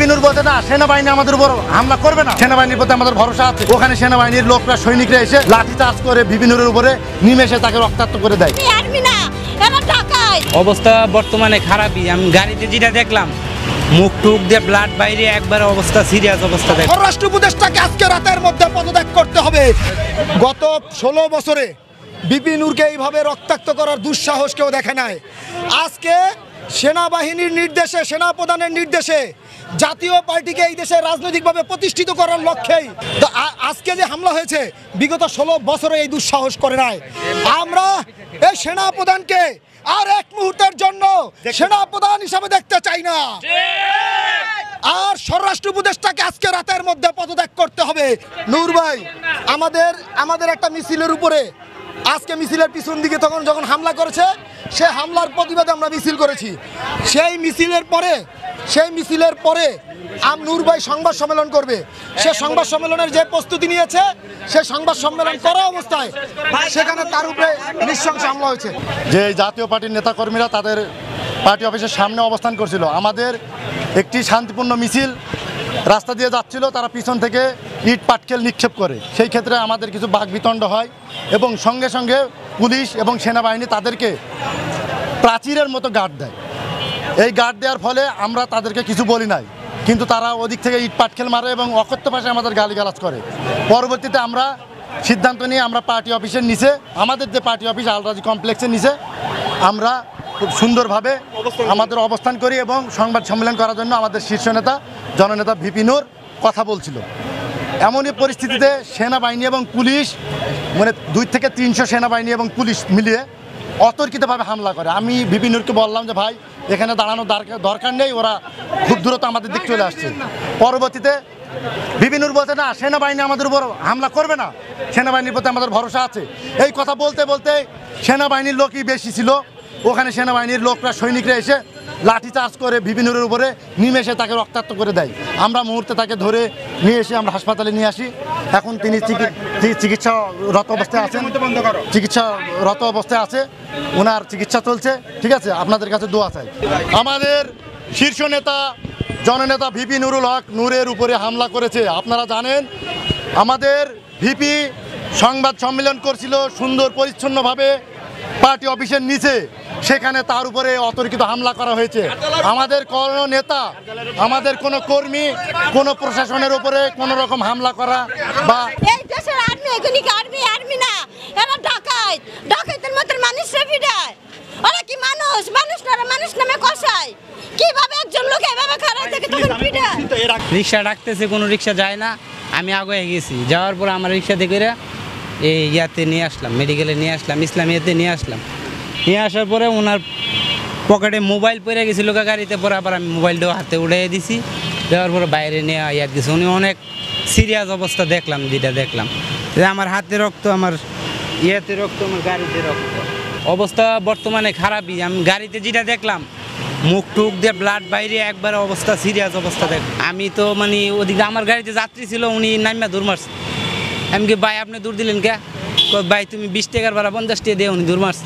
বিপিনুর বলতে না সেনাবাহিনী আমাদের উপর হামলা করবে না, সেনাবাহিনীর প্রতি আমাদের ভরসা আছে। ওখানে সেনাবাহিনীর লোকরা সৈনিকরা এসে লাঠি চার্জ করে বিপিনুরের উপরে নিমেষে তাকে রক্তাক্ত করে দেয়। অবস্থা বর্তমানে খারাপই। আমি গাড়িতে যেটা দেখলাম মুখ টুক দিয়ে ব্লাড বাইরে, একবার অবস্থা সিরিয়াস অবস্থা। স্বরাষ্ট্র উপদেষ্টাকে আজকে রাতের মধ্যে পদত্যাগ করতে হবে। গত 16 বছরে বিপিনুরকে এইভাবে রক্তাক্ত করার দুঃসাহস কেউ দেখে নাই। আজকে সেনাবাহিনীর নির্দেশে, সেনাপ্রধানের নির্দেশে জাতীয় পার্টিকে এই দেশে রাজনৈতিকভাবে প্রতিষ্ঠিত করার লক্ষ্যেই আজকে যে হামলা হয়েছে, বিগত 16 বছরে এই দুঃসাহস করে নাই। আমরা এই সেনাপ্রধানকে আর এক মুহূর্তের জন্য সেনাপ্রধান হিসাবে দেখতে চাই না। আর স্বরাষ্ট্র উপদেষ্টাকে আজকে রাতের মধ্যে পদত্যাগ করতে হবে। নূর ভাই, আমাদের একটা মিছিলের উপরে আজকে মিছিলের পিছন দিকে যখন হামলা করেছে, সে হামলার প্রতিবাদে আমরা মিছিল করেছি। সেই মিছিলের পরে নূর ভাই সংবাদ সম্মেলন করবে। সে সংবাদ সম্মেলনের যে প্রস্তুতি নিয়েছে, সে সংবাদ সম্মেলন করা অবস্থায় সেখানে তার উপরে নৃশংস হামলা হয়েছে। যে জাতীয় পার্টির নেতাকর্মীরা তাদের পার্টি অফিসের সামনে অবস্থান করছিল, আমাদের একটি শান্তিপূর্ণ মিছিল রাস্তা দিয়ে যাচ্ছিল, তারা পিছন থেকে ইট পাটকেল নিক্ষেপ করে। সেই ক্ষেত্রে আমাদের কিছু বাকবিতণ্ড হয় এবং সঙ্গে সঙ্গে পুলিশ এবং সেনাবাহিনী তাদেরকে প্রাচীরের মতো গার্ড দেয়। এই গার্ড দেওয়ার ফলে আমরা তাদেরকে কিছু বলি নাই, কিন্তু তারা ওদিক থেকে ইট পাটকেল মারে এবং অকথ্য ভাষায় আমাদের গালিগালাজ করে। পরবর্তীতে আমরা সিদ্ধান্ত নিয়ে আমরা পার্টি অফিসের নিচে, আমাদের যে পার্টি অফিস আলরাজি কমপ্লেক্সের নিচে, আমরা খুব সুন্দরভাবে আমাদের অবস্থান করি এবং সংবাদ সম্মেলন করার জন্য আমাদের শীর্ষ নেতা জননেতা বিপিনুর কথা বলছিল। এমনই পরিস্থিতিতে সেনাবাহিনী এবং পুলিশ, মানে 2 থেকে 300 সেনাবাহিনী এবং পুলিশ মিলিয়ে অতর্কিতভাবে হামলা করে। আমি বিপিনুরকে বললাম যে ভাই, এখানে দাঁড়ানোর দরকার নেই, ওরা খুব দ্রুত আমাদের দিক চলে আসছে। পরবর্তীতে বিপিনুর বলতে না সেনাবাহিনী আমাদের উপর হামলা করবে না, সেনাবাহিনীর প্রতি আমাদের ভরসা আছে। এই কথা বলতে বলতে সেনাবাহিনীর লোকই বেশি ছিল। ওখানে সেনাবাহিনীর লোকরা সৈনিকরা এসে লাঠি চার্জ করে বিপিনুরের উপরে নিমেষে তাকে রক্তাক্ত করে দেয়। আমরা মুহূর্তে তাকে ধরে নিয়ে এসে আমরা হাসপাতালে নিয়ে আসি। এখন তিনি চিকিৎসারত অবস্থায় আছে, ওনার চিকিৎসা চলছে। ঠিক আছে, আপনাদের কাছে দোয়া চাই। আমাদের শীর্ষ নেতা জননেতা ভিপি নুরুল হক নূরের উপরে হামলা করেছে। আপনারা জানেন, আমাদের ভিপি সংবাদ সম্মেলন করছিল সুন্দর পরিচ্ছন্নভাবে পার্টি অফিসের নিচে, সেখানে তার উপরে অতর্কিত হামলা করা হয়েছে। আমাদের কোনো নেতা, আমাদের কোনো কর্মী, কোনো প্রশাসনের উপরে কোনো রকম হামলা করা বা রিক্সা ডাকতেছে, কোনো রিক্সা যায় না। আমি আগে গেছি, যাওয়ার পর আমার রিক্সাতে করে এই ইয়াতে নিয়ে আসলাম, মেডিকেলে নিয়ে আসলাম, ইসলামিয়াতে নিয়ে আসলাম। নিয়ে আসার পরে ওনার পকেটে মোবাইল পড়ে গেছিলো গাড়িতে, পরে আবার আমি মোবাইলটাও হাতে উঠিয়ে দিছি। দেওয়ার পরে বাইরে নিয়ে ইয়াত গেছি। উনি অনেক সিরিয়াস অবস্থা দেখলাম, যেটা দেখলাম যে আমার হাতে রক্ত, আমার ইয়াতে রক্ত, আমার গাড়িতে রক্ত। অবস্থা বর্তমানে খারাপই। আমি গাড়িতে যেটা দেখলাম মুখ টুক দিয়ে ব্লাড বাইরে, একবার অবস্থা সিরিয়াস অবস্থা আমি তো মানে ওদিকে আমার গাড়িতে যাত্রী ছিল, উনি নামিয়া দূর মারছে। আমি কি ভাই আপনি দূর দিলেন কে? ভাই তুমি 20 টাকার ভাড়া 50 টাকা দিয়ে, উনি দূর মারছে।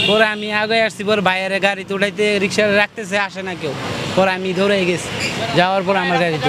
পরে আমি আগে আসছি, পরে ভাইয়ের গাড়িতে উঠাইতে রিক্সা রাখতেছে, আসে না কেউ। পরে আমি ধরে গেছি, যাওয়ার পর আমার গাড়িতে